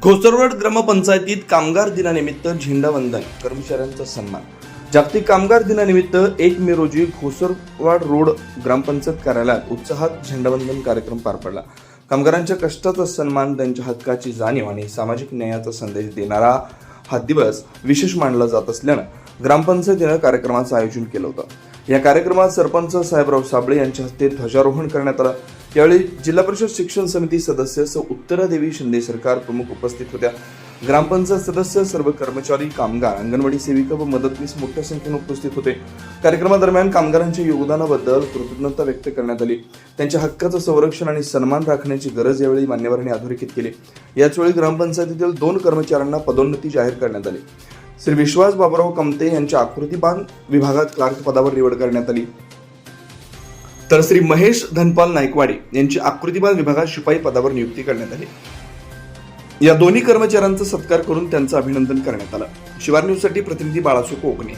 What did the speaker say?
घोसरवड ग्रामपंचायतीत कामगार दिनानिमित्त झेंडावंदन, कर्मचाऱ्यांचा सन्मान. जागतिक कामगार दिनानिमित्त 1 मे रोजी घोसरवाड रोड ग्रामपंचायत कार्यालयात उत्साहात झेंडावंदन कार्यक्रम पार पडला. कामगारांच्या कष्टाचा सन्मान, त्यांच्या हक्काची जाणीव आणि सामाजिक न्यायाचा संदेश देणारा हा दिवस विशेष मानला जात असल्यानं ग्रामपंचायतीनं कार्यक्रमाचं आयोजन केलं होतं. या कार्यक्रमात सरपंच साहेबराव साबळे यांच्या हस्ते ध्वजारोहण करण्यात आलं. यावेळी जिल्हा परिषद शिक्षण समिती सदस्य उत्तरादेवी शिंदे सरकार प्रमुख उपस्थित होत्या. ग्रामपंचायत सदस्य, सर्व कर्मचारी, कामगार, अंगणवाडी सेविका व मदतनीस मोठ्या संख्येने उपस्थित होते. कार्यक्रमादरम्यान कामगारांच्या योगदानाबद्दल कृतज्ञता व्यक्त करण्यात आली. त्यांच्या हक्काचं संरक्षण आणि सन्मान राखण्याची गरज यावेळी मान्यवरांनी अधोरेखित केली. याचवेळी ग्रामपंचायतीतील 2 कर्मचाऱ्यांना पदोन्नती जाहीर करण्यात आली. श्री विश्वास बाबुराव कमते यांच्या आकृतीबाण विभागात क्लार्क पदावर निवड करण्यात आली, तर श्री महेश धनपाल नायकवाडी यांची आकृतीबाण विभागात शिपाई पदावर नियुक्ती करण्यात आली. या दोन्ही कर्मचाऱ्यांचा सत्कार करून त्यांचं अभिनंदन करण्यात आलं. शिवार न्यूजसाठी प्रतिनिधी बाळासू कोकणे.